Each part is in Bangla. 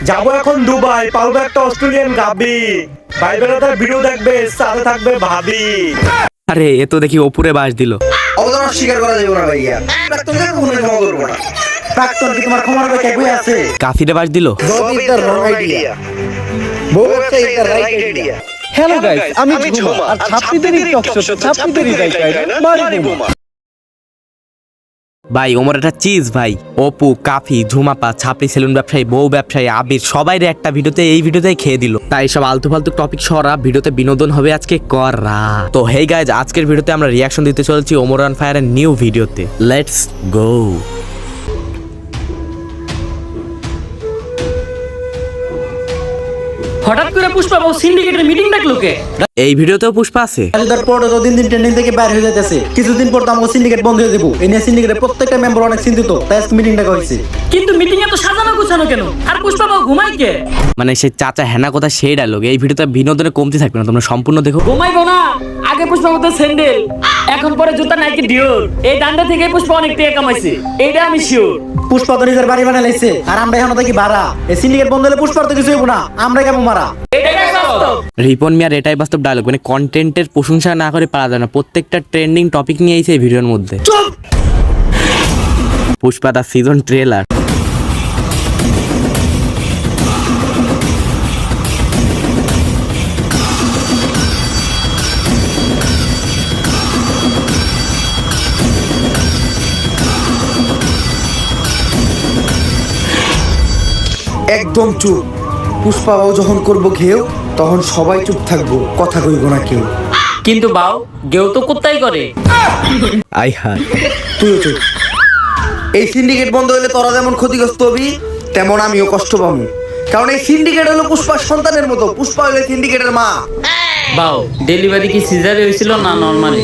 যাবো এখন দুবাই, পালবো একটা অস্ট্রেলিয়ান গাবি। ভাই বেড়াদার ভিডিও দেখবে, সাথে থাকবে ভাবি। আরে এ তো দেখি ওপরে বাস দিল। অবদান স্বীকার করা যাবে না ভাইয়া, প্রাক্তনকে কখনোই ক্ষমা করবো না। প্রাক্তন কি তোমার ক্ষমার ব্যাপারে বই আছে? কাফিরে বাস দিল। Job is the wrong idea. বউ ব্যবসা is the right idea. Hello guys, আমি ঝুমা আর ছাত্রীদেরই টকশো, ছাত্রীদেরই জায়গায় মারি বোমা। ভাই ওমর একটা চিজ ভাই। অপু, কাফি, ঝুমাপা, ছাপড়ি, সেলুন ব্যবসায়ী, বউ ব্যবসায়ী, আবির সবাইরে একটা ভিডিওতে এই ভিডিওতেই খেয়ে দিল। তাই সব আলতু ফালতু টপিক সরা ভিডিওতে বিনোদন হবে আজকে করা। তো হেই গাইজ, আজকের ভিডিওতে আমরা রিয়াকশন দিতে চলেছি ওমর অন ফায়ারের নিউ ভিডিওতে। Let's go. হঠাৎ করে পুষ্পা বাবু সিন্ডিকেটের মিটিং ডাকলো কে? এই ভিডিওতেও পুষ্পা আছে। তার পর তো দিন দিন ট্রেন্ডিং থেকে বাইরে হয়ে যাচ্ছে। কিছুদিন পর তো আমাকে সিন্ডিকেট বন্ধ হয়ে দেবো। এই নিয়ে সিন্ডিকেটের প্রত্যেকটা মেম্বার অনেক চিন্তিত, তাই আজকে মিটিং ডাকা হয়েছে। কিন্তু মিটিং এ তো সাজানো গুছানো কেন? আর পুষ্পা বাবু ঘুমাই কে? মানে সেই চাচা হেনা কথা সেই ডায়লগ। এই ভিডিওতে বিনোদনের কমতি থাকবে না, তোমরা সম্পূর্ণ দেখো। ঘুমাইবো না। আগে পুষ্পা বাবু স্যান্ডেল, এখন পরে জুতা নাইকি ডিওর। এই দান্ডা থেকে পুষ্পা অনেক টাকা কামাইছে, এইটা আমি শিওর। পুষ্পা তো নিজের বাড়ি বানাই লাইছে, আর আমরা এখন থাকি ভাড়া। এই সিন্ডিকেট বন্ধ হলে পুষ্পার তো কিছু হইব না, আমরা কেমন মারা। এটাই বাস্তব। রিপন মিয়ার এটাই বাস্তব ডায়লগ। মানে কন্টেন্টের প্রশংসা না করে পারা যায় না। প্রত্যেকটা ট্রেন্ডিং টপিক নিয়ে এই ভিডিওর মধ্যে। পুষ্পা দা সিজন ট্রেলার। একদম চুপ। পুষ্পা বাবু যখন করবো ঘেউ, তখন সবাই চুপ থাকবো, কথা কইব না কেউ। কিন্তু বাউ গেও তো কুত্তাই করে। আই হাই। তুইও চুপ। এই সিন্ডিকেট বন্ধ হলে তোরা যেমন ক্ষতিগ্রস্ত হবি, তেমন আমিও কষ্ট পাবো। কারণ এই সিন্ডিকেট হলো পুষ্পার সন্তানের মতো। পুষ্পা হলো সিন্ডিকেটের মা। বাউ ডেলিভারি কি সিজারে হয়েছিল না নরমালি?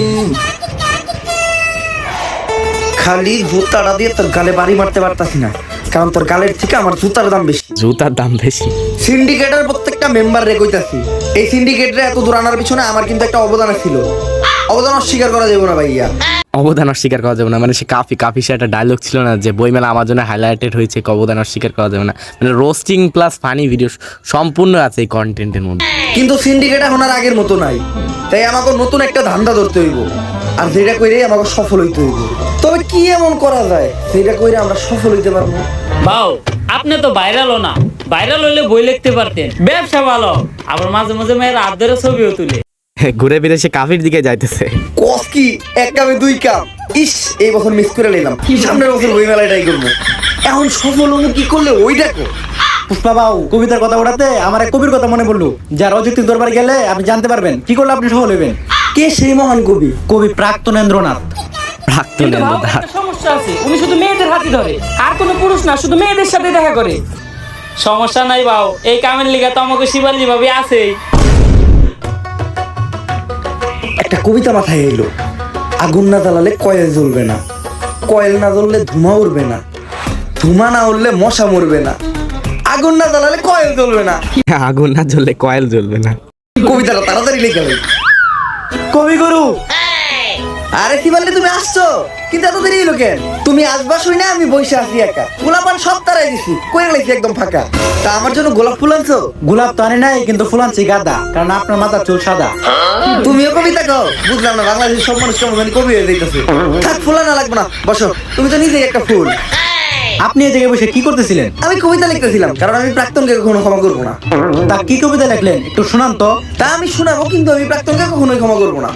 খালি জুতাটা দিয়ে তোর গালে বাড়ি মারতে পারতাছি না, কারণ তোর গালের থেকে আমার জুতার দাম বেশি। জুতার দাম বেশি। সিন্ডিকেটের প্রত্যেকটা মেম্বার রে কইতাছি, এই সিন্ডিকেটরে এত দূর আনার পিছনে আমার কিন্তু একটা অবদান ছিল। অবদান অস্বীকার করা যাবে না ভাইয়া। অবদান অস্বীকার করা যাবে না। মানে সে কাফি সে একটা ডায়লগ ছিল না যে বইমেলা আমার জন্য হাইলাইটেড হয়েছে, অবদান অস্বীকার করা যাবে না। মানে রোস্টিং প্লাস ফানি ভিডিও সম্পূর্ণ আছে এই কন্টেন্টের মধ্যে। কিন্তু সিন্ডিকেট এখন আর আগের মতো নাই, তাই আমাকে নতুন একটা ধান্দা ধরতে হইব। আর যেটা কইরে আমাকে সফল হইতে হইব। তবে কি এমন করা যায় যেটা কইরে আমরা সফল হইতে পারবো? বাউ আপনি তো ভাইরালও না, ভাইরাল হইলে বই লিখতে পারতেন। ব্যবসা ভালো, আবার মাঝে মাঝে মেয়ের আদরে ছবিও তুলে। ঘুরে ফিরে সে কাফির দিকে যাইতেছে। কস কি এক কামে দুই কাম। ইস, এই বছর মিস করে নিলাম, সামনের বছর বই মেলায় ট্রাই করবো। এখন সফল হবো কি করলে ওই দেখো। পুষ্পা বাবু কবিতার কথা ওঠাতে আমার এক কবির কথা মনে পড়লো, যার অযুক্তির দরবারে গেলে আপনি জানতে পারবেন কি করলে আপনি সফল হইবেন। কে সেই মহান কবি? কবি প্রাক্তনেন্দ্রনাথ। কিন্তু বাউ একটা সমস্যা আছে, উনি শুধু মেয়েদের হাতে ধরে, আর কোনো পুরুষ না, শুধু মেয়েদের সাথে দেখা করে। সমস্যা নাই বাউ, এই কামের লিগা তো আমাকে শিবালি ভাবে আছে। একটা কবিতা মাথায় এলো, আগুন না জ্বালালে কয়েল জ্বলবে না, কয়েল না জ্বললে ধুমা উড়বে না, ধুমা না উড়লে মশা মরবে না, আগুন না জ্বালালে কয়েল জ্বলবে না। আগুন না জ্বললে কয়েল জ্বলবে না। কবিতাটা তাড়াতাড়ি লিখে ফেল। কবিগুরু আরে শিবালি তুমি আসছো, কিন্তু এত দেরি হলো কেন? তুমি আসবা শুই না আমি বসে আছি একা। গোলাপান সব তারাই দিছি, কইরা লাগছি একদম ফাঁকা। তা আমার জন্য গোলাপ ফুল আনছো? গোলাপ তো আনে নাই, কিন্তু ফুল আনছি গাঁদা, কারণ আপনার মাথার চুল সাদা। তুমিও কবিতা কও? বুঝলাম না, বাংলাদেশের সব মানুষ কেমন জানি কবি হয়ে যাইতেছে। থাক, ফুল আনা লাগবে না, বসো। তুমি তো নিজেই একটা ফুল। আপনি এই জায়গায় বসে কি করতেছিলেন? আমি কবিতা লিখতেছিলাম, কারণ আমি প্রাক্তনকে কখনো ক্ষমা করবো না। তা কি কবিতা লিখলেন একটু শোনান তো। তা আমি শোনাবো, কিন্তু আমি প্রাক্তনকে কখনোই ক্ষমা করবো না।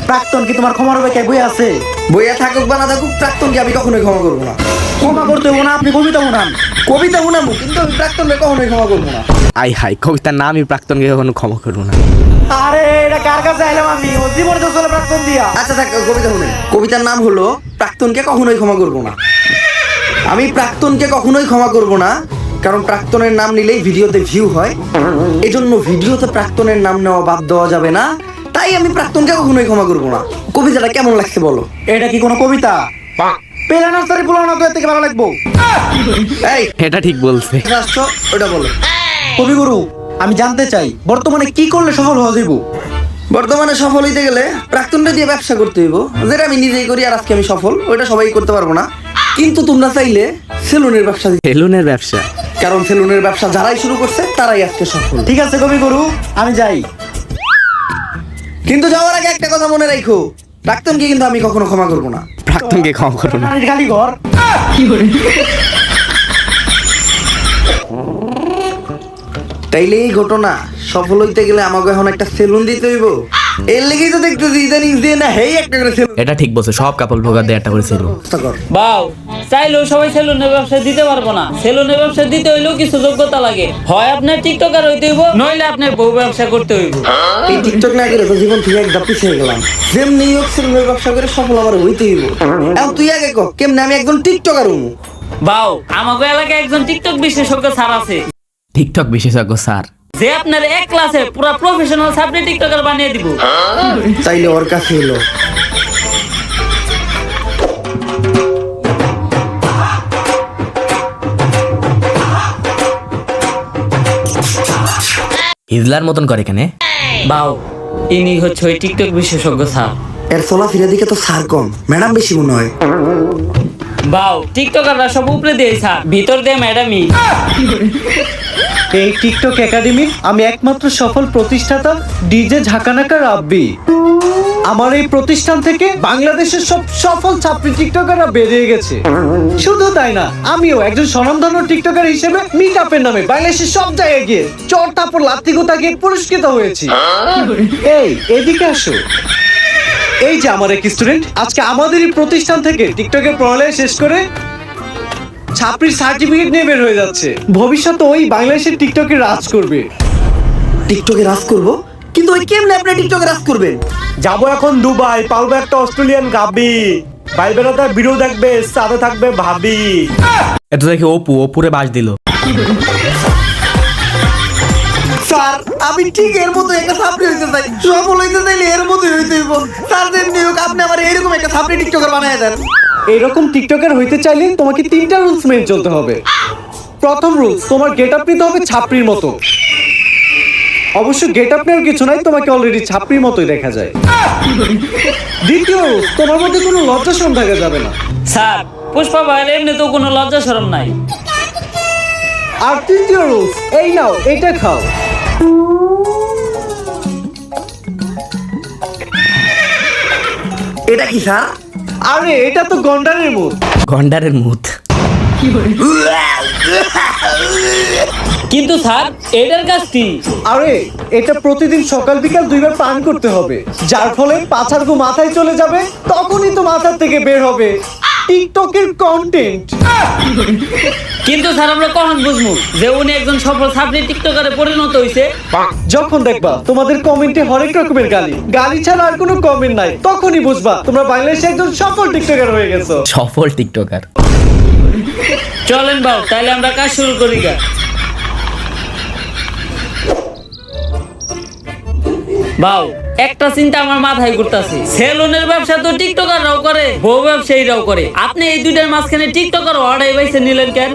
প্রাক্তন কি তোমার ক্ষমার হবে? বই আছে, বইয়া থাকুক বা না থাকুক, প্রাক্তনকে আমি কখনোই ক্ষমা করবো না। ক্ষমা করতে হবো না, আপনি কবিতা শোনান। কবিতা শোনাবো, কিন্তু আমি প্রাক্তনকে কখনোই ক্ষমা করবো না। আই হাই, কবিতার নাম আমি প্রাক্তনকে কখনো ক্ষমা করবো না। আরে এটা কার কাছে আইলাম আমি? ও জীবনে তো চলে প্রাক্তন দিয়া। আচ্ছা থাক, কবিতা শুনেন। কবিতার নাম হলো প্রাক্তনকে কখনোই ক্ষমা করবো না। আমি প্রাক্তনকে কখনোই ক্ষমা করবো না, কারণ প্রাক্তনের নাম নিলেই ভিডিওতে ভিউ হয়। এজন্য ভিডিওতে প্রাক্তনের নাম নেওয়া বাদ দেওয়া যাবে না, তাই আমি প্রাক্তনকে কখনোই ক্ষমা করবো না। কবিতাটা কেমন লাগছে বলো? এটা কি কোনো কবিতা? পেলা নার্সারি পুরানো তো এর থেকে ভালো লাগবো। এই এটা ঠিক বলছে। আসছো, ওটা বলো। কবিগুরু আমি জানতে চাই বর্তমানে কি করলে সফল হওয়া যাইব? বর্তমানে সফল হইতে গেলে প্রাক্তনটা দিয়ে ব্যবসা করতে হইব, যেটা আমি নিজেই করি আর আজকে আমি সফল। ওইটা সবাই করতে পারবো না, কিন্তু তোমরা চাইলে সেলুনের ব্যবসা দিতে, সেলুনের ব্যবসা? কারণ সেলুনের ব্যবসা যারাই শুরু করছে তারাই আজকে সফল। ঠিক আছে কবিগুরু, আমি যাই। কিন্তু যাওয়ার আগে একটা কথা মনে রাখো, প্রাক্তনকে কিন্তু আমি কখনো ক্ষমা করবো না। প্রাক্তনকে ক্ষমা করো না? খালি ঘর। তাইলে এই ঘটনা সফল হইতে গেলে আমাকে এখন একটা সেলুন দিতে হইব। এর লেগেই তো দেখতেছি ইদানিং দিয়ে না হেই একটা করে সেলুন এটা ঠিক বলছো, সব কাপল ভোগার দিয়ে একটা করে সেলুন। কর। বাউ, চাইলেও সবাই সেলুনের ব্যবসা দিতে পারবো না। সেলুনের ব্যবসা দিতে হইলেও কিছু যোগ্যতা লাগে। হয় আপনার টিকটকার হইতে হইব, নইলে আপনার বউ ব্যবসা করতে হইব। এই টিকটক না করে তো জীবন থেকে একদম পিছিয়ে গেলাম। যেমনি হোক সেলুনের ব্যবসা করে সফল আমার হইতে হইব। এখন তুই আগে কর, কেমনে আমি একজন টিকটকার হবো? বাউ, আমাকে এলাকায় একজন টিকটক বিশেষজ্ঞ স্যার আছে, টিকটক বিশেষজ্ঞ স্যার? যে আপনার এক ক্লাসে পুরো প্রফেশনাল সাবজেক্ট টিকটকার বানিয়ে দিব। চাইলে ওর কাছে এলো। হিজলার মতন করে কেন? বাউ, ইনি হচ্ছে ওই টিকটক বিশেষজ্ঞ স্যার। এর চলাফেরা দিকে তো স্যার কম, ম্যাডাম বেশি মনে হয়। বাউ, টিকটকাররা সব উপরে দিয়ে স্যার, ভিতর দিয়ে ম্যাডামই। এই টিকটক একাডেমির আমি একমাত্র সফল প্রতিষ্ঠাতা ডিজে ঝাঁকানাকা রাব্বি। আমার এই প্রতিষ্ঠান থেকে বাংলাদেশের সব সফল ছাত্রী টিকটকাররা বেরিয়ে গেছে। শুধু তাই না, আমিও একজন স্বনামধন্য টিকটকার হিসেবে মিট আপের নামে বাংলাদেশের সব জায়গায় গিয়ে চর তারপর লাত্তি গোতা গিয়ে পুরস্কৃত হয়েছি। এই এদিকে আসো। এই যে আমার এক স্টুডেন্ট আজকে আমাদেরই প্রতিষ্ঠান থেকে টিকটকের পড়ালেখা শেষ করে ছাত্রীর সার্টিফিকেট নিয়ে বের হয়ে যাচ্ছে। ভবিষ্যতে ওই বাংলাদেশের টিকটকে রাজ করবে। টিকটকে রাজ করবো? কিন্তু ওই কেমনে আপনি টিকটকে রাজ করবেন? যাবো এখন দুবাই, পালবো একটা অস্ট্রেলিয়ান গাবি। ভাই বেড়াদার ভিডিও দেখবে, সাথে থাকবে ভাবি। এটা দেখি অপুরে বাস দিল। স্যার আমি ঠিক এর মতো একটা ছাত্রী হইতে চাই, সফল হইতে চাইলে এর মতোই হইতে হইব। স্যার যেমনি হোক আপনি আমার এরকম একটা ছাত্রী টিকটকার বানায় দেন। এরকম টিকটকার হইতে চাইলে তোমাকে 3টা রুলস মেনে চলতে হবে। প্রথম রুলস, তোমার গেট আপ নিতে হবে ছাপড়ির মতো। অবশ্য গেট আপ নেওয়ার কিছু নাই, তোমাকে অলরেডি ছাপড়ির মতোই দেখা যায়। দ্বিতীয় রুলস, তোমার মধ্যে কোনো লজ্জা শরম থাকা যাবে না। স্যার, পুষ্পা ভাইয়ের এমনি তো কোনো লজ্জা শরম নাই। আর তৃতীয় রুলস, এই নাও এটা খাও। এটা কি স্যার? আরে এটা তো গন্ডারের মুখ। গন্ডারের মুখ? কিন্তু স্যার, এটার কাজ কি? আরে এটা প্রতিদিন সকাল বিকাল 2 বার পান করতে হবে, যার ফলে পাছার গু মাথায় চলে যাবে, তখনই তো মাথার থেকে বের হবে টিকটকের কন্টেন্ট। কিন্তু স্যার, আমরা কখন বুঝবো যে উনি একজন সফল সাবজেক্ট টিকটকারে পরিণত হইছে? যখন দেখবা তোমাদের কমেন্টে হরেক রকমের গালি ছাড়া আর কোনো কমেন্ট নাই, তখনই বুঝবা তোমরা বাংলাদেশে একজন সফল টিকটকার হয়ে গেছো। সফল টিকটকার? চলেন বাউ, তাইলে আমরা কাজ শুরু করি গা। বাউ, একটা চিন্তা আমার মাথায় ঘুরতাছে। সেলুনের ব্যবসা তো টিকটকাররাও করে, বউ ব্যবসায়ীরাও করে। আপনি এই দুইটার মাঝখানে টিকটকার অর্ডার বাইছে নিলেন কেন?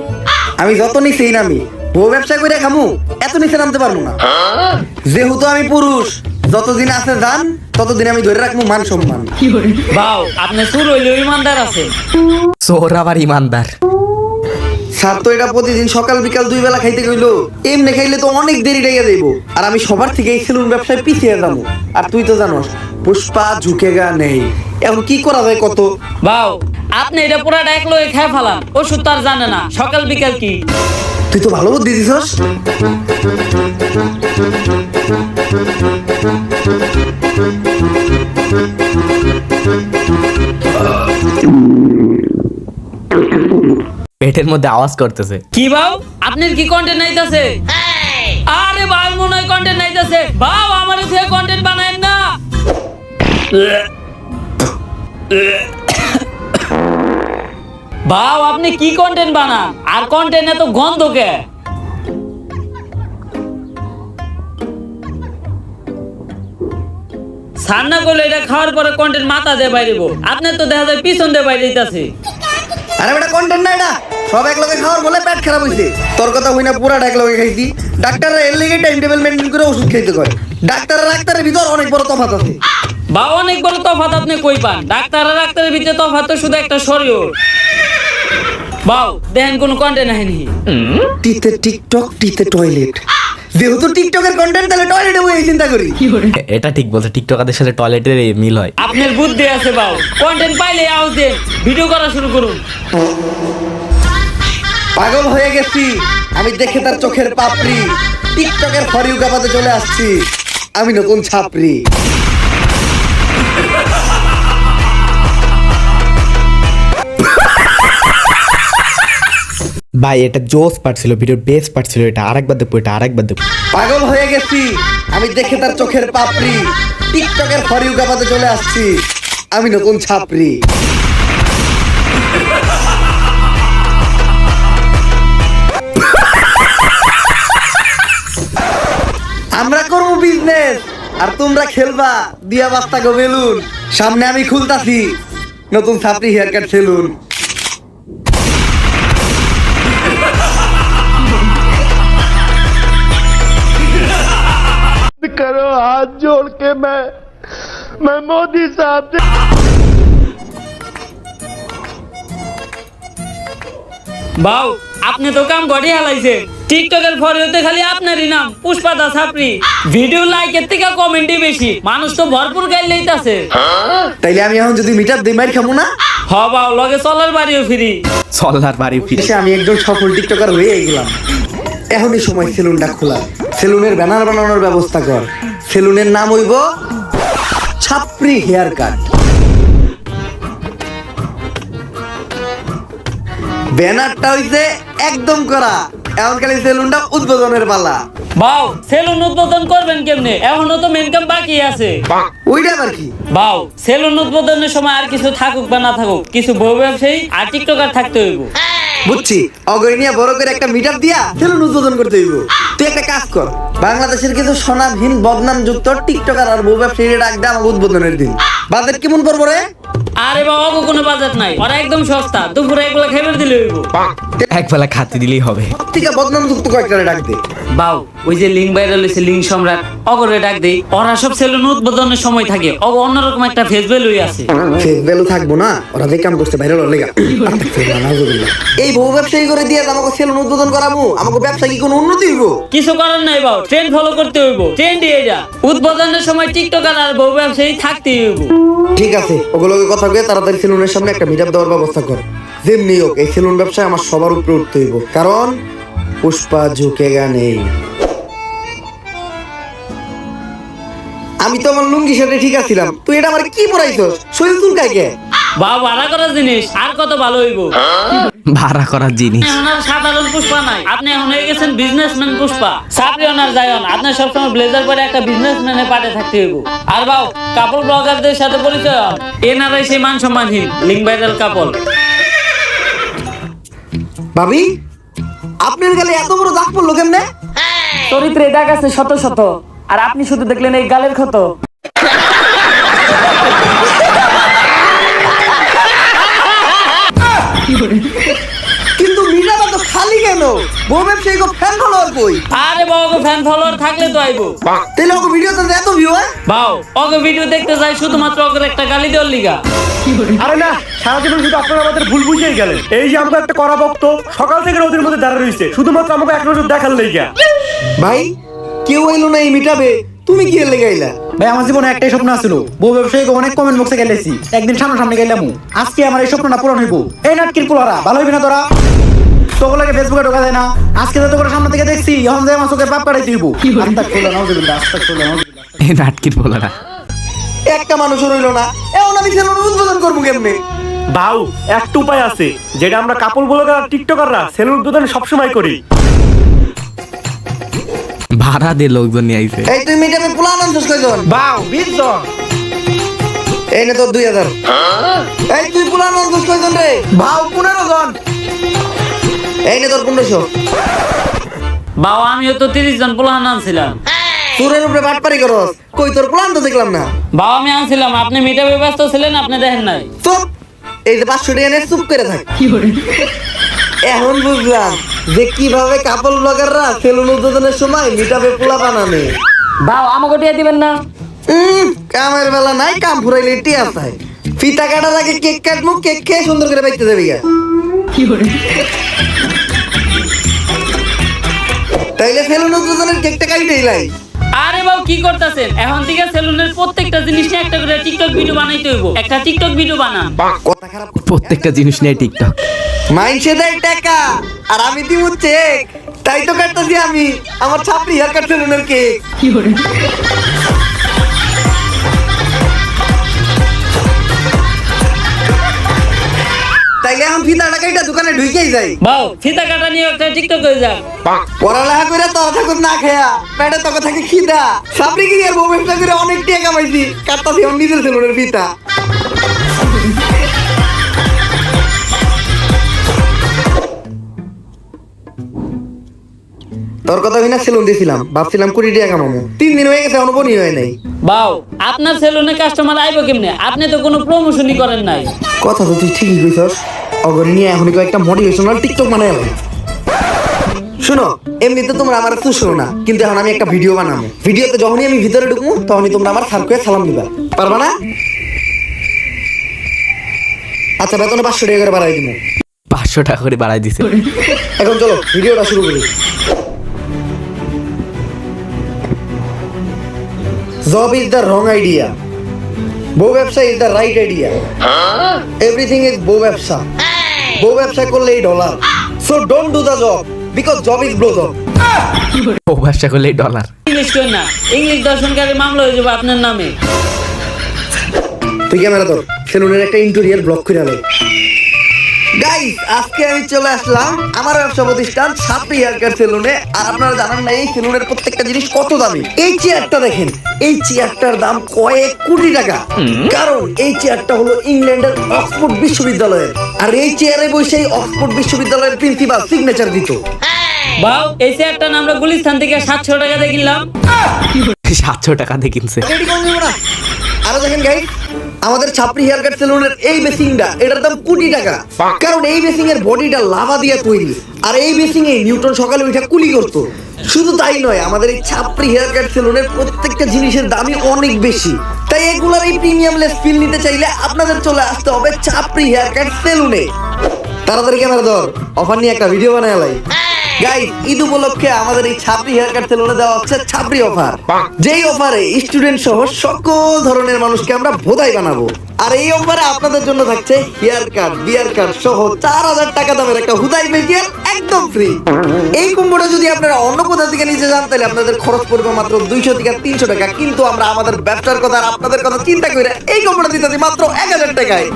আমি যত নিচেই নামি, বউ ব্যবসা করে খামু, এত নিচে নামতে পারবো না। যেহেতু আমি পুরুষ, যতদিন আছে যান ততদিন আমি ধরে রাখবো মান সম্মান। বাউ, আপনি সুর হইলেও ইমানদার আছে। সোর আবার ইমানদার? স্যার তো এটা প্রতিদিন সকাল বিকাল 2 বেলা খাইতে কইলো, এমনি খাইলে তো অনেক দেরি লেগে যাইবো। আর আমি সবার থেকে এই সেলুন ব্যবসায় পিছিয়ে যাবো। আর তুই তো জানোস পুষ্পা ঝুঁকেগা নেই। এখন কি করা যায় কত? বাউ, আপনি এটা পুরাটা এক লয়ে খেয়ে ফেলান, ওষুধ তো আর জানে না সকাল বিকাল কি। তুই তো ভালো বুদ্ধি দিছস। পেটের মধ্যে আওয়াজ করতেছে। কি বাউ, আপনার কি কন্টেন্ট নাইতাছে? আরে বাউ, মনে হয় কন্টেন্ট নাইতাছে। বাউ, আমার থেকে কন্টেন্ট বানায়েন না। বাউ, আপনি কি কন্টেন্ট বানান? আর কন্টেন্ট এত গন্ধ কে? সান্না করলে এটা খাওয়ার পরে কন্টেন্ট মাথা দিয়ে বাইরেব। আপনার তো দেখা যায় পিছন দিয়ে বাইরে দিতেছে। আরে বেটা কন্টেন্ট না এটা, সব এক লগে খাওয়ার বলে পেট খারাপ হইছে। তোর কথা হই না, পুরা এক লগে খাইছি। ডাক্তাররা এর লেগে টাইম টেবিল মেইনটেইন করে ওষুধ খাইতে কয়। ডাক্তারের ভিতর অনেক বড় তফাৎ আছে। বা অনেক বড় তফাৎ আপনি কই পান? ডাক্তারের ভিতরে তফাৎ তো শুধু একটা শরীর। বাউ দেখেন কোনো কন্টেন্ট আহেনি। টিতে টিকটক টিতে টয়লেট, যেহেতু টিকটকের কন্টেন্ট তাহলে টয়লেটে বই চিন্তা করি। এটা ঠিক বলছে, টিকটকারদের সাথে টয়লেটের মিল হয়। আপনার বুদ্ধি আছে বাউ, কন্টেন্ট পাইলে আউজ দেন, ভিডিও করা শুরু করুন। পাগল হয়ে গেছি আমি দেখে তার চোখের পাপড়ি, টিকটকের ফরিউ গাবাতে চলে আসছি আমি নতুন ছাপরি। ভাই এটা জোস পার্ট ছিল, ভিডিওর বেস্ট পার্ট ছিল এটা। আরেকবার দেখবো, এটা আরেকবার দেখবো। পাগল হয়ে গেছি আমি দেখে তার চোখের পাপড়ি, টিকটকের ফরিউ গাবাতে চলে আসছি আমি নতুন ছাপরি। আমরা করবো বিজনেস আর তোমরা খেলবা দিয়া বাস্তা গো বেলুন। সামনে আমি খুলতাছি নতুন ছাপরি হেয়ার কাট সেলুন। करो हाथ जोड़ के मैं मोदी साहब से বাউ আপনি তো কাম গড়ি হালাইছে, টিকটকের ফরিওতে খালি আপনারই নাম পুষ্পা দা ছাপরি। ভিডিও লাইকের থেকে কমেন্টই বেশি, মানুষ তো ভরপুর গাইল লইতাছে। তাইলে আমি এখন যদি মিটার দিই মাইর খাবো না? হ বাউ লগে চলার বাড়িও ফ্রি। সল্লার বাড়ি ফিরে এসে আমি একজন সফল টিকটকার হয়ে গেলাম। এখনই সময় সেলুনটা খোলা, সেলুনের ব্যানার বানানোর ব্যবস্থা কর। সেলুনের নাম হইব ছাপরি হেয়ার কাট। ব্যানারটা হইছে একদম করা, এখন খালি সেলুনটা উদ্বোধনের পালা। বাউ সেলুন উদ্বোধন করবেন কেমনে? এখনো তো মেন কাম বাকি আছে। ওইটা আবার কি? বাউ সেলুন উদ্বোধনের সময় আর কিছু থাকুক বা না থাকুক, কিছু বউ ব্যবসায়ী আর টিকটকার থাকতে হইব। বুঝছি, অগরিনিয়া বড় করে একটা মিটার দিয়া সেলুন উদ্বোধন করতে হইব। তুই একটা কাজ কর, বাংলাদেশের কিছু স্বনামহীন বদনাম যুক্ত টিকটকার আর বউ ব্যবসায়ীরা ডাক দে আমার উদ্বোধনের দিন। বাজেট কেমন পড়বো রে? আরে বাবা অগো কোনো বাজেট নাই, ওরা একদম সস্তা, দুপুরে একবেলা খাইবার দিলে হইব। একবেলা খাতে দিলেই হবে। ঠিক আছে, বদনাম যুক্ত কয়েকটা ডাক দে। বাউ ওই যে লিঙ্ক ভাইরাল হইছে, লিঙ্ক সম্রাট, অগরে ডাক দেই। ওরা সব সেলুন উদ্বোধনের সময় থাকে, অগ অন্যরকম একটা ফেস ভ্যালুই আছে। ফেস ভ্যালু থাকবো না, ওরা যে কাম করছে ভাইরাল হলে এই বউ ব্যবসায়ী করে দিয়ে আমাকে সেলুন উদ্বোধন করাবো, আমাকে ব্যবসা কি কোনো উন্নতি হইব? কিছু করার নাই বাউ, ট্রেন্ড ফলো করতে হইব। ট্রেন্ডই এটা, উদ্বোধনের সময় টিকটকার আর বউ ব্যবসায়ী থাকতেই হইব। ঠিক আছে, ওগুলোকে কথা কয়ে তাড়াতাড়ি সেলুনের সামনে একটা মিটআপ দেওয়ার ব্যবস্থা কর। যেমনি হোক এই সেলুন ব্যবসায় আমার সবার উপরে উঠতে হইব, কারণ পুষ্পা ঝুঁকেগা নেই। আমি তো আমার লুঙ্গির সাথে ঠিক আছিলাম, তুই এটা আমার কি পড়াইছস? শরীর চুলকায় কে? বাউ ভাড়া করার জিনিস আর কত ভালো হইব। ভাড়া করার জিনিস। এখন আর সাধারণ পুষ্পা নাই, আপনি এখন হয়ে গেছেন বিজনেসম্যান পুষ্পা। সাপরি ওনার যায়ন, আপনার সবসময় ব্লেজার পরে একটা বিজনেসম্যানের পাটে থাকতে হইব। আর বাউ কাপড় ব্লগারদের সাথে পরিচয় হন, এনারাই সেই মান সম্মানহীন লিঙ্ক ভাইরাল কাপড়। ভাবি, আপনার গালে এত বড় দাগ পড়লো কেমনে? চরিত্রে দাগ আছে শত শত, আর আপনি শুধু দেখলেন এই গালের ক্ষত। কিন্তু মিটাটা তো খালি কেন? বউ ব্যবসায়ী ফ্যান ফলোয়ার কই? আরে বাবা ফ্যান ফলোয়ার থাকলে তো আইবো। তাহলে ওকে ভিডিওতে এত ভিউ হয়? বাউ ওকে ভিডিও দেখতে যাই শুধুমাত্র ওকে একটা গালি দেওয়ার লিগা। আরে না, সারা জীবন শুধু আপনারা আমাদের ভুল বুঝিয়ে গেলেন। এই যে আমাকে একটা করা ভক্ত সকাল থেকে ওদের মধ্যে দাঁড়া রয়েছে শুধুমাত্র আমাকে এক নজর দেখার লেগা। ভাই কেউ এলো না এই মিটাবে, তুমি কি এর লেগে আইলা? ভাই আমার জীবনে একটাই স্বপ্ন ছিল, বউ ব্যবসায়ীকে অনেক কমেন্ট বক্সে গেলেছি, একদিন সামনে গেলাম। আজকে আমার এই স্বপ্নটা পূরণ হইব। এই নাটকির পোলারা ভালো হইবে না তোরা? তোগুলোকে ফেসবুকে ঢোকা যায় না, আজকে তো তোকে সামনে থেকে দেখছি, এখন যে আমার চোখে পাপ কাটাই দিব। আস্তাক ফুলা নাউজুবিল্লাহ, আস্তাক ফুলা নাউজুবিল্লাহ। এই নাটকির বলে না। একটা মানুষ রইলো না, এখন আমি সেলুন উদ্বোধন করবো কেমনে? বাউ একটা উপায় আছে, যেটা আমরা কাপড় ব্লগার আর টিকটকাররা সেলুন উদ্বোধন সবসময় করি। ভাড়া দিয়ে লোকজন নিয়ে আইছে। এই তুই মিটাবে প্ল্যান আনছস কয়জন? বাউ 20 জন। এই নে তোর 2000। এই তুই প্ল্যান আনছস কয়জন রে? বাউ 15 জন। এই নে তোর 1500। বাউ আমিও তো 30 জন পোলাহান আনছিলাম। তোরের উপরে বাটপারি করস, কই তোর প্ল্যান তো দেখলাম না। বাউ আমি আনছিলাম, আপনি মিটাবে ব্যস্ত ছিলেন, আপনি দেখেন নাই। চুপ, এই যে 500 টাকা নিয়ে চুপ করে থাক। এখন বুঝলাম যে কিভাবে কাপড় ব্লগাররা সেলুন উদ্বোধনের সময় মিটাবে পোলা বানানে। বাউ আমাকে টিয়া দিবেন না? কামের বেলা নাই, কাম ফুরাইলে টিয়া চাই। ফিতা কাটার আগে কেক কাটমু, কেক খেয়ে সুন্দর করে বাইতে যাবি গা। তাইলে সেলুন উদ্বোধনের কেকটা কাইটেই লাই। আরে বাবু কি করতেছেন? এখন থেকে সেলুনের প্রত্যেকটা জিনিস নিয়ে একটা করে টিকটক ভিডিও বানাইতে হইব। একটা টিকটক ভিডিও বানান। কথা খারাপ। প্রত্যেকটা জিনিস নিয়ে টিকটক। মাইনসে দেয় টাকা আর আমি দিব চেক, তাই তো কাটতেছি আমি আমার ছাপড়ি হেয়ার কাট সেলুনের কেক। তাইলে এখন ফিতা টাকাইটা দোকানে ঢুকেই যাই। বাউ ফিতা কাটা নিয়ে একটা টিকটক হয়ে যাক। পড়ালেখা করে তো থাকুক না খেয়া, পেটে তোকে থাকে খিদা। ছাপড়ি গিয়ে বউ ব্যবসা করে অনেক টাকা কামাইছি, কাটতাছি আমার নিজের সেলুনের ফিতা। তোর কথা হই না সেলুন দিয়েছিলাম, ভাবছিলাম 20 টাকা কামাবো। 3 দিন হয়ে গেছে অনুবনি হয় নাই। বাউ আপনার সেলুনে কাস্টমার আইবো কেমনে? আপনি তো কোনো প্রমোশনই করেন নাই। কথা তো তুই ঠিকই কইছস। অগরি নিয়ে এখন একটা মোটিভেশনাল টিকটক বানাই। শোনো, এমনিতে তোমরা আমার তো শোনো না, কিন্তু এখন আমি একটা ভিডিও বানাবো। ভিডিওতে যখনই আমি ভিতরে ঢুকবো তখনই তোমরা আমার সার্কুয়ে সালাম দিবা, পারবা না? আচ্ছা, বেতনে 500 টাকা করে বাড়াই দিবো। 500 টাকা করে বাড়াই দিছে। এখন চলো ভিডিওটা শুরু করি। Job is the wrong idea. বউ ব্যবসা is the right idea. Everything is বউ ব্যবসা। বউ ব্যবসা করলেই dollar. So don't do the job because job is blow job. ও ব্যবসা করলেই ডলার। ইংলিশ করেন না, ইংলিশ দর্শনকারী মামলা হয়ে যাবে আপনার নামে। তুই ক্যামেরা ধর, সেলুনের একটা ইন্টেরিয়র ব্লক করে আলো। গাইস, আজকে আমি চলে আসলাম আমার ব্যবসা প্রতিষ্ঠান ছাপড়ি হেয়ার কাট সেলুনে। আর আপনারা জানেন না এই সেলুনের প্রত্যেকটা জিনিস কত দামি। এই চেয়ারটা দেখেন, এই চেয়ারটার দাম কয়েক কোটি টাকা। কারণ এই চেয়ারটা হলো ইংল্যান্ডের অক্সফোর্ড বিশ্ববিদ্যালয়ের। আর এই চেয়ারে বসে অক্সফোর্ড বিশ্ববিদ্যালয়ের প্রিন্সিপাল সিগনেচার দিত। বাউ এই চেয়ারটা আমরা গুলিস্তান থেকে 700 টাকা দিয়ে কিনলাম। 700 টাকা দিয়ে কিনছে। রেডি কম দেবো না। আরো দেখেন গাইস, আমাদের ছাপড়ি হেয়ার কাট সেলুনের এই বেসিংটা, এটার দাম কোটি টাকা। কারণ এই বেসিং এর বডিটা লাভা দিয়ে তৈরি। আর এই বেসিং এ নিউটন সকালে উঠে কুলি করতো। শুধু তাই নয়, আমাদের এই ছাপড়ি হেয়ার কাট সেলুনের প্রত্যেকটা জিনিসের দামই অনেক বেশি। তাই এগুলার এই প্রিমিয়াম লেস ফিল নিতে চাইলে আপনাদের চলে আসতে হবে ছাপড়ি হেয়ার কাট সেলুনে। তাড়াতাড়ি ক্যামেরা ধর, অফার নিয়ে একটা ভিডিও বানায় লাই। গাইস, ঈদ উপলক্ষে আমাদের এই ছাপড়ি হেয়ার কাট সেলুনে দেওয়া হচ্ছে ছাপড়ি অফার। যেই অফারে স্টুডেন্ট সহ সকল ধরনের মানুষকে আমরা ভোদাই বানাবো। আর এই অফারে আপনাদের জন্য থাকছে হেয়ার কাট, বিয়ার কাট সহ 4000 টাকা দামের একটা হুদাই ফেসিয়াল একদম ফ্রি। এই কম্বোটা যদি আপনারা অন্য কোথা থেকে নিতে যান তাহলে আপনাদের খরচ পড়বে মাত্র 200 থেকে 300 টাকা। কিন্তু আমরা আমাদের ব্যবসার কথা আর আপনাদের কথা চিন্তা করে এই কম্বোটা দিতেছি মাত্র 1000 টাকায়।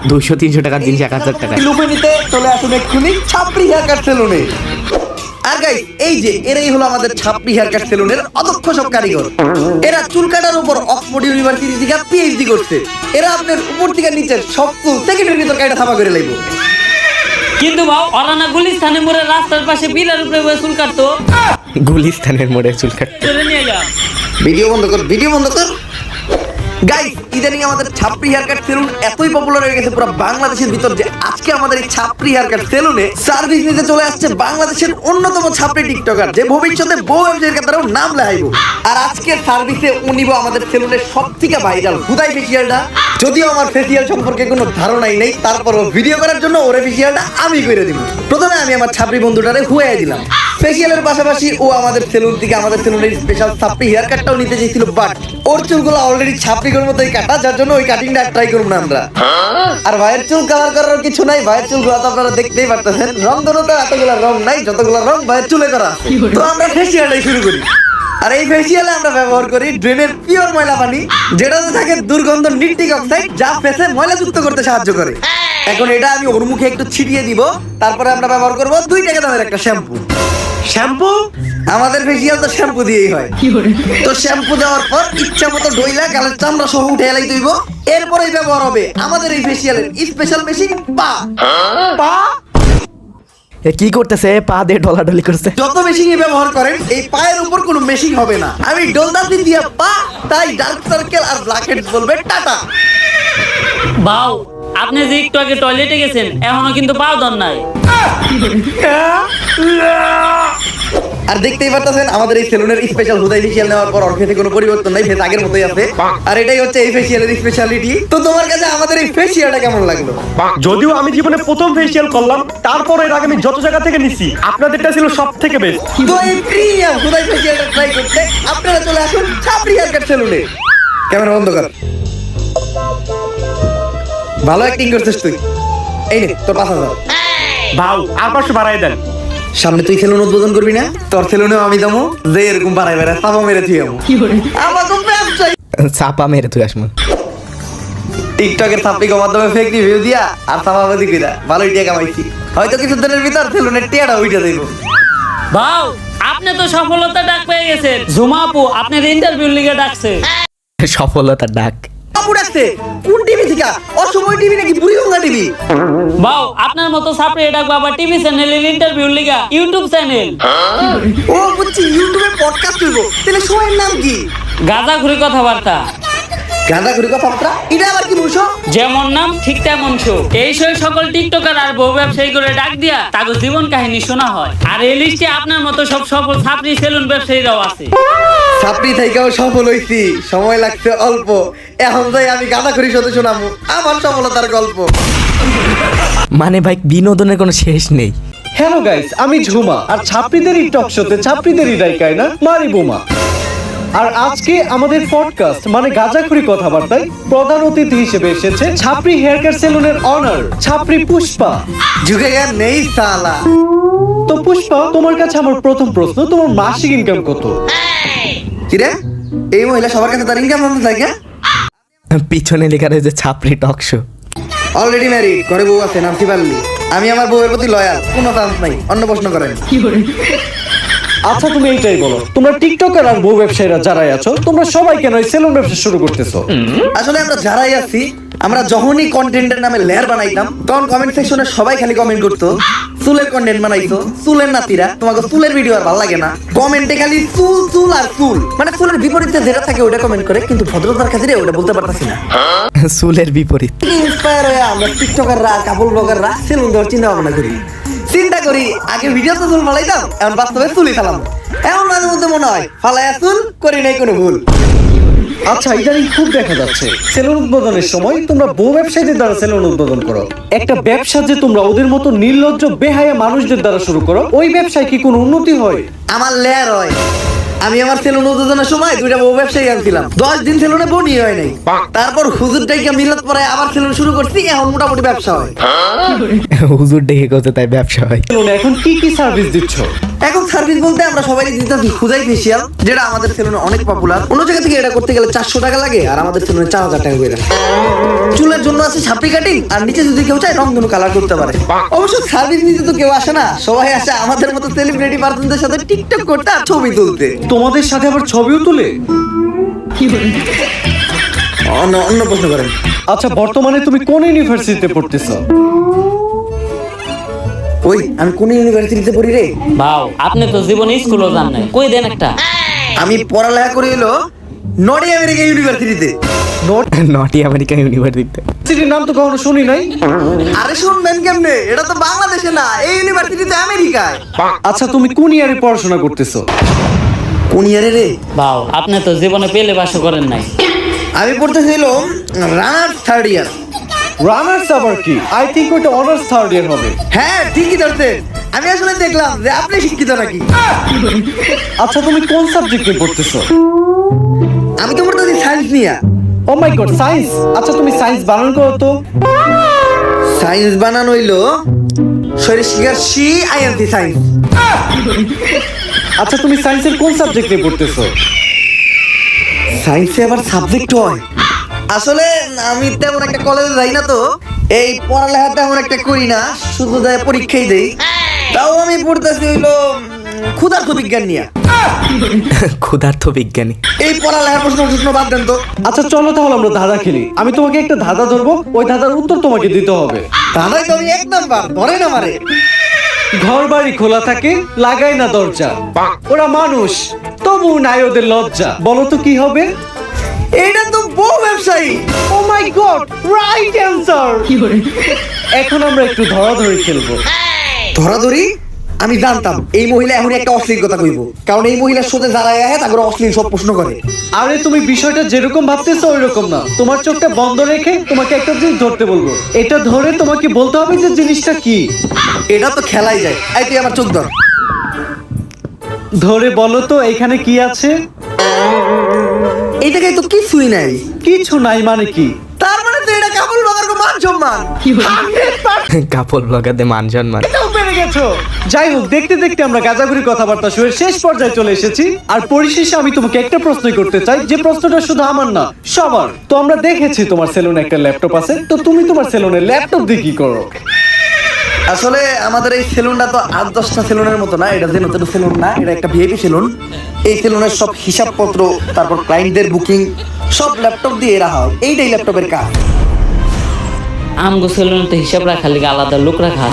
200-300 টাকার জিনিস 1000 টাকায়। লুপে নিতে চলে আসুন এক্ষুনি ছাপড়ি হেয়ার কাট সেলুনে। আর গাইস, এই যে এরাই হলো আমাদের ছাপড়ি হেয়ার কাট সেলুনের অদক্ষ সব কারিগর। এরা চুল কাটার উপর অক্সফোর্ড ইউনিভার্সিটি থেকে পিএইচডি করছে। এরা আপনার উপর থেকে নিচের সব চুল সেকেন্ডের ভিতর কাটা থাপা করে লাগবে। কিন্তু বাউ অরানা গুলিস্তানের মোড়ে রাস্তার পাশে পিলার উপরে বসে চুল কাটতো। গুলিস্তানের মোড়ে চুল কাট। চলে নিয়ে গেলাম। ভিডিও বন্ধ কর, ভিডিও বন্ধ কর। গাইস, ইদানিং আমাদের ছাপড়ি হেয়ার কাট সেলুন এতই পপুলার হয়ে গেছে পুরো বাংলাদেশের ভিতর যে আজকে আমাদের এই ছাপড়ি হেয়ার কাট সেলুনে সার্ভিস নিতে চলে আসছে বাংলাদেশের অন্যতম ছাপড়ি টিকটকার, যে ভবিষ্যতে বউ ব্যবসায়ীর কাতারেও নাম লেখাইব। আর আজকের সার্ভিসে উনিব আমাদের সেলুনের সবথেকে ভাইরাল হুদাই ফেসিয়ালটা। যদিও আমার ফেসিয়াল সম্পর্কে কোনো ধারণাই নেই, তারপরও ভিডিও করার জন্য ওরে ফেসিয়ালটা আমি করে দিব। প্রথমে আমি আমার ছাপড়ি বন্ধুটারে হুয়াই দিলাম। ফেসিয়ালের পাশাপাশি ও আমাদের সেলুন থেকে আমাদের সেলুনের স্পেশাল ছাপড়ি হেয়ার কাটটাও নিতে চেয়েছিল, বাট ওর চুলগুলো অলরেডি ছাপড়ির মতোই কাটা, যার জন্য ওই কাটিংটা ট্রাই করব না আমরা। আর ভাইয়ের চুল কালার করার কিছু নাই, ভাইয়ের চুলগুলো তো আপনারা দেখতেই পারতেছেন। রং ধরতে এতগুলো রং নাই, যতগুলো রং ভাইয়ের চুলে করা। তো আমরা ফেসিয়ালটাই শুরু করি। আর এই ফেসিয়ালে আমরা ব্যবহার করি ড্রেনের পিওর ময়লা পানি, যেটাতে থাকে দুর্গন্ধ নিট্রিক অক্সাইড, যা ফেসে ময়লা যুক্ত করতে সাহায্য করে। এখন এটা আমি ওর মুখে একটু ছিটিয়ে দিব, তারপরে আমরা ব্যবহার করব 2 টাকা দামের একটা শ্যাম্পু। শ্যাম্পু আমাদের ফেসিয়াল তো শ্যাম্পু দিয়েই হয়। তো শ্যাম্পু দেওয়ার পর ইচ্ছা মতো ডইলা গালের চামড়া সহ উঠে এলাই দইব। এরপরেই ব্যবহার হবে আমাদের এই ফেসিয়ালের স্পেশাল মেশিন পা। পা এ কি করতেছে? পা দিয়ে ঢলাঢলি করছে। যত মেশিনই ব্যবহার করেন, এই পায়ের উপর কোনো মেশিন হবে না। আমি ডলদাতি দিয়ে পা, তাই ডার্ক সার্কেল আর ব্ল্যাক হেডস বলবে টাটা। বাউ আপনি যে একটু আগে টয়লেটে গেছেন এখনো কিন্তু পাও দর নাই। আর দেখতেই পারতেছেন আমাদের এই সেলুনের স্পেশাল হুদাই ফেশিয়াল নেওয়ার পর ওর ফেসে কোনো পরিবর্তন নাই, ফেস আগের মতোই আছে। আর এটাই হচ্ছে এই ফেশিয়ালের স্পেশালিটি। তো তোমার কাছে আমাদের এই ফেশিয়ালটা কেমন লাগলো? যদিও আমি জীবনে প্রথম ফেসিয়াল করলাম, তারপর এর আগে আমি যত জায়গা থেকে নিছি আপনাদেরটা ছিল সব থেকে বেস্ট। তো এই প্রিমিয়াম হুদাই ফেশিয়ালটা ট্রাই করতে আপনারা চলে আসুন ছাপড়ি হেয়ার কাট সেলুনে। ক্যামেরা বন্ধ কর। ভালো অ্যাক্টিং করছিস তুই। এই নে তোর 5,000। ভাও আর 500 বাড়াই দেন। সামনে তুই সেলুন উদ্বোধন করবি না? তোর সেলুনেও আমি যাবো, যে এরকম বাড়াই বেড়ায় চাপা মেরে তুই আমার তো ব্যবসায়ী। চাপা মেরে তুই আসমা। টিকটকের সাপ্লিকের মাধ্যমে ফেক রিভিউ দিয়া আর চাপাবাদি কইরা ভালোই টাকা কামাইছি। হয়তো কিছু দিনের ভিতর সেলুনের টিয়াটা উইটা দেব। ভাও আপনি তো সফলতা ডাক পেয়ে গেছেন। ঝুমা আপু আপনার ইন্টারভিউ লিগে ডাকছে। সফলতার ডাক। আপু ডাকছে কোন টিভি থেকে? অসময় টিভি নাকি বুড়িগঙ্গা টিভি? ভাও আপনার মতো সাপড়ে ডাকবো আবার টিভি চ্যানেলের ইন্টারভিউ লিগা ইউটিউব চ্যানেল। ও বুঝছি, ইউটিউবে পডকাস্ট হইব। তাহলে শোয়ের নাম কি? গাঁজাখুরি কথাবার্তা। গাঁদা ঘুরি কথাবার্তা? এটা আবার কি বলছো? যেমন নাম ঠিক তেমন শো। এই শো সকল টিকটকার আর বউ ব্যবসায়ী করে ডাক দিয়া তাদের জীবন কাহিনী শোনা হয়। আর এই লিস্টে আপনার মতো সব সফল ছাত্রী সেলুন ব্যবসায়ীরাও আছে। ছাত্রী থেকেও সফল হইছি, সময় লাগছে অল্প। এখন যাই আমি গাঁদা ঘুরি সাথে শোনাবো আমার সফলতার গল্প। মানে ভাই বিনোদনের কোনো শেষ নেই। হ্যালো গাইস, আমি ঝুমা, আর ছাত্রীদেরই টক শোতে ছাত্রীদেরই রাইকায় না মারি বোমা। আর আজকে আমাদের পডকাস্ট মানে গাঁজাখুরি কথাবার্তায় প্রধান অতিথি হিসেবে এসেছে ছাপড়ি হেয়ার কাট সেলুনের অনার ছাপড়ি পুষ্পা। ঝুঁকে গেল নেই সালা। তো পুষ্পা, তোমার কাছে আমার প্রথম প্রশ্ন, তোমার মাসিক ইনকাম কত? কিরে, এই মহিলা সবার কাছে তার ইনকাম নাম থাকে? পিছনে লেখা রয়েছে ছাপড়ি টক শো। অলরেডি ম্যারিড, ঘরে বউ আছে, নামছি পারলি। আমি আমার বউয়ের প্রতি লয়াল, কোনো চান্স নাই। অন্য প্রশ্ন করেন। আচ্ছা তুমি এইটাই বলো, তোমরা টিকটকার আর বউ ব্যবসায়ীরা যারাই আছো, তোমরা সবাই কেন এই সেলুন ব্যবসা শুরু করতেছো? আসলে আমরা যারাই আছি, আমরা যখনই কন্টেন্টের নামে লেয়ার বানাইতাম, তখন কমেন্ট সেকশনে সবাই খালি কমেন্ট করতো, চুলের কন্টেন্ট বানাইছো, চুলের নাতিরা, তোমাকে চুলের ভিডিও আর ভালো লাগে না। কমেন্টে খালি চুল চুল আর চুল, মানে চুলের বিপরীতে যেটা থাকে ওটা কমেন্ট করে, কিন্তু ভদ্রতার কাছে ওটা বলতে পারতাছি না। চুলের বিপরীত। ইন্সপায়ার হয়ে আমরা টিকটকাররা, কাপড় ব্লগাররা সেলুন দেওয়ার চিন্তা ভাবনা করি। চিন্তা করি আগে ভিডিওতে চুল ফালাইতাম, এখন বাস্তবে চুলই ফালাম। এখন মাঝে মধ্যে মনে হয় ফালাইয়া চুল করি নাই কোনো ভুল। আচ্ছা, ইদানিং খুব দেখা যাচ্ছে সেলুন উদ্বোধনের সময় তোমরা বউ ব্যবসায়ীদের দ্বারা সেলুন উদ্বোধন করো। একটা ব্যবসা যে তোমরা ওদের মতো নির্লজ্জ বেহায়া মানুষদের দ্বারা শুরু করো, ওই ব্যবসায় কি কোনো উন্নতি হয়? আমার লেয়ার হয়। আমি আমার সেলুন উদ্বোধনের সময় 2টা বউ ব্যবসায়ী আনছিলাম, 10 দিন সেলুনে বনি হয় নাই। তারপর হুজুর ডাইকা মিলাত পরে আবার সেলুন শুরু করছি, এখন মোটামুটি ব্যবসা হয়। হুজুর ডেকে করতে তাই ব্যবসা হয়। সেলুনে এখন কি কি সার্ভিস দিচ্ছ? এখন সার্ভিস বলতে আমরা সবাই দিতেছি খুদাই ফেশিয়াল, যেটা আমাদের সেলুনে অনেক পপুলার। অন্য জায়গা থেকে এটা করতে গেলে 400 টাকা লাগে, আর আমাদের সেলুনে 4000 টাকা করে। চুলের জন্য আছে ছাপড়ি কাটিং, আর নিচে যদি কেউ চায় রংধনু কালার করতে পারে। অবশ্য সার্ভিস নিতে তো কেউ আসে না, সবাই আসে আমাদের মতো সেলিব্রিটি পার্সনদের সাথে টিকটক করতে আর ছবি তুলতে। তোমাদের সাথে আবার ছবিও তুলে? অন্য প্রশ্ন করেন। আচ্ছা, বর্তমানে তুমি কোন ইউনিভার্সিটিতে পড়তেছো? ওই আমি কোন ইউনিভার্সিটিতে পড়ি রে? ভাও আপনি তো জীবনে স্কুলও যান নাই, কই দেন একটা। আমি পড়ালেখা করি হলো নর্থ আমেরিকা ইউনিভার্সিটিতে। নটি আমেরিকা ইউনিভার্সিটিতে। সিটির নাম তো কখনো শুনি নাই। আরে শুনবেন কেমনে, এটা তো বাংলাদেশে না, এই ইউনিভার্সিটিতে আমেরিকায়। আচ্ছা, তুমি কোন ইয়ারে পড়াশোনা করতেছো? কোন ইয়ারে রে? ভাও আপনি তো জীবনে পেলে বাসও করেন নাই। আমি পড়তেছিল রানার 3rd ইয়ার। রানার্স আবার কি? আই থিংক ওটা অনার্স 3rd ইয়ার হবে। হ্যাঁ ঠিকই ধরছেন। আমি আসলে দেখলাম যে আপনি শিক্ষিত নাকি। আচ্ছা, তুমি কোন সাবজেক্টে পড়তেছো? আমি তো পড়তেছি সায়েন্স নিয়ে। ও মাই গড, সায়েন্স। আচ্ছা, তুমি সায়েন্স বানান করো তো। সায়েন্স বানানো হইলো শরীর শিকার সি আইএনসি সায়েন্স। আচ্ছা, তুমি সায়েন্সের কোন সাবজেক্টে পড়তেছো? সায়েন্সে আবার সাবজেক্ট হয়? আসলে আমি তেমন একটা কলেজে যাই না, তো এই পড়ালেখা তেমন একটা করি না, শুধু যায় পরীক্ষাই দেই। তাও আমি পড়তেছি হইলো ক্ষুধার্ত বিজ্ঞান নিয়ে। ক্ষুধার্ত বিজ্ঞানী। এই পড়ালেখার প্রশ্ন বাদ দেন তো। আচ্ছা চলো তাহলে আমরা ধাঁধা খেলি। আমি তোমাকে একটা ধাঁধা ধরবো, ওই ধাঁধার উত্তর তোমাকে দিতে হবে। তাহলে তো আমি 1 নাম্বার ধরেন আমারে। ঘর বাড়ি খোলা থাকে, লাগাই না দরজা, ওরা মানুষ তবু নাই ওদের লজ্জা, বলো তো কি হবে? এটা তো বউ ব্যবসায়ী। ও মাই গড, রাইট অ্যান্সার। এখন আমরা একটু ধরাধরি খেলবো। ধরাধরি? আমি জানতাম এই মহিলা এখন একটা অশ্লীল কথা কইব, কারণ এই মহিলার সাথে যারা আহে তারপরে অশ্লীল সব প্রশ্ন করে। আরে তুমি বিষয়টা যেরকম ভাবতেছো ওইরকম না। তোমার চোখটা বন্ধ রেখে তোমাকে একটা জিনিস ধরতে বলবো। এটা ধরে তোমাকে বলতে হবে যে জিনিসটা কি। এটা তো খেলাই যায়। এই তুই আমার চোখ ধর। ধরে বলো তো এখানে কি আছে? এই জায়গায় তো কিছুই নাই। কিছু নাই মানে কি? তার মানে তো এটা কাপড় বাগার মান সম্মান। কাপড় ব্লগারদের মান সম্মান। এটাও পেরে গেছো। যাই হোক, দেখতে দেখতে আমরা গাজাগুড়ি কথাবার্তা শুয়ে শেষ পর্যায়ে চলে এসেছি। আর পরিশেষে আমি তোমাকে একটা প্রশ্নই করতে চাই, যে প্রশ্নটা শুধু আমার না সবার। তো আমরা দেখেছি তোমার সেলুনে একটা ল্যাপটপ আছে, তো তুমি তোমার সেলুনে ল্যাপটপ দিয়ে কি করো? আসলে আমাদের এই সেলুনটা তো 8-10টা সেলুনের মতো না। এটা যে নতুন সেলুন না, এটা একটা ভিআইপি সেলুন। এই সেলুনের সব হিসাবপত্র, তারপর ক্লায়েন্টদের বুকিং সব ল্যাপটপ দিয়ে রাখা হয়। এইটাই ল্যাপটপের কাজ। আমগো সেলুনে তো হিসাব রাখার লিগে আলাদা লোক রাখা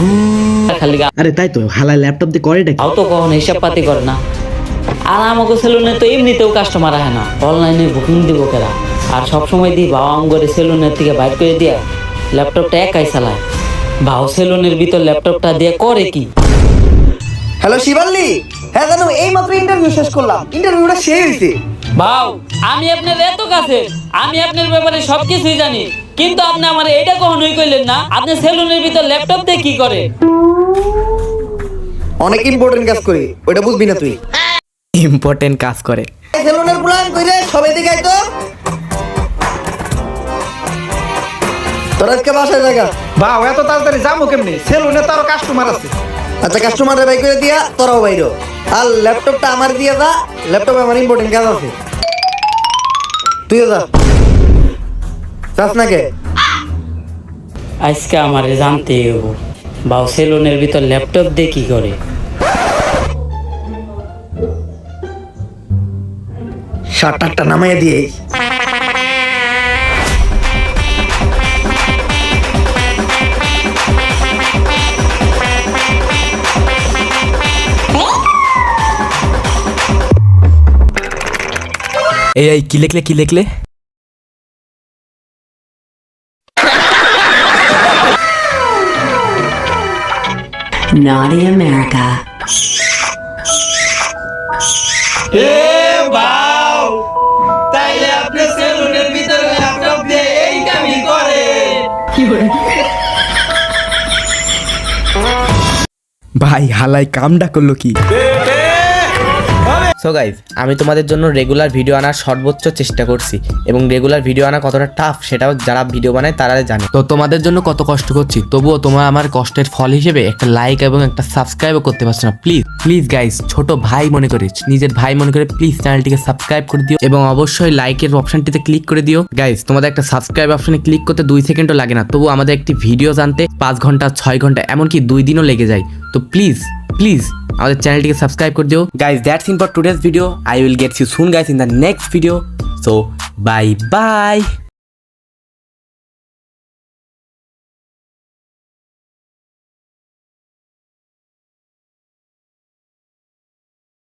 খালি আরে তাই তো, হালাই ল্যাপটপ দিয়ে করে তাও তো কখনো হিসাব পাতি করে না। আর আমাকে সেলুনে তো এমনিতেও কাস্টমার আসে না, অনলাইনে বুকিং দিব কেরা। আর সবসময় দিই বাবা আমগরে সেলুনের থেকে বাইর করে দিয়া ল্যাপটপটা একাই চালায়। ভাও সেলুনের ভিতর ল্যাপটপটা দিয়ে করে কি? হ্যালো শিবাল্লি, হ্যাঁ জানো এই মাত্র ইন্টারভিউ শেষ করলাম। ইন্টারভিউটা শেষ হয়েছে। ভাও আমি আপনার এত কাছে, আমি আপনার ব্যাপারে সবকিছুই জানি, কিন্তু আপনি আমার এটা কখনোই কইলেন না আপনি সেলুনের ভিতর ল্যাপটপ দিয়ে কি করে। অনেক ইম্পর্টেন্ট কাজ করি, ওটা বুঝবি না তুই। ইম্পর্টেন্ট কাজ করে। সেলুনের প্ল্যান কইরে সবাই দেখাই তো। তোর আজকে বাসায় জায়গা। বাহ, এত তাড়াতাড়ি যাবো কেমনি? সেলুনে তো আরো কাস্টমার আছে। আচ্ছা, কাস্টমারে বাই করে দিয়া তোরাও বাইরো। আর ল্যাপটপটা আমার দিয়ে যা, ল্যাপটপে আমার ইম্পর্টেন্ট কাজ আছে। তুইও যা। যাস না কে? আজকে আমারে জানতে হবো ভাও সেলুনের ভিতর ল্যাপটপ দিয়ে কি করে। শার্টটা নামাইয়া দিয়ে এই কি লিখলে কি লিখলে? Naughty America. ভাই হালাই কামটা করলো কি? সো গাইজ, আমি তোমাদের জন্য রেগুলার ভিডিও আনার সর্বোচ্চ চেষ্টা করছি, এবং রেগুলার ভিডিও আনা কতটা টাফ সেটাও যারা ভিডিও বানায় তারা জানে। তো তোমাদের জন্য কত কষ্ট করছি, তবুও তোমরা আমার কষ্টের ফল হিসেবে একটা লাইক এবং একটা সাবস্ক্রাইবও করতে পারছো না। প্লিজ প্লিজ গাইজ, ছোট ভাই মনে করে, নিজের ভাই মনে করে প্লিজ চ্যানেলটিকে সাবস্ক্রাইব করে দিও, এবং অবশ্যই লাইকের অপশনটিতে ক্লিক করে দিও। গাইজ, তোমাদের একটা সাবস্ক্রাইব অপশনে ক্লিক করতে 2 সেকেন্ডও লাগে না, তবু আমাদের একটি ভিডিও জানতে 5 ঘন্টা 6 ঘন্টা এমনকি 2 দিনও লেগে যায়। তো প্লিজ প্লিজ আমাদের চ্যানেলটিকে সাবস্ক্রাইব করে দিও। Guys, that's in for today's video. I will get you soon guys in the next video. So bye by.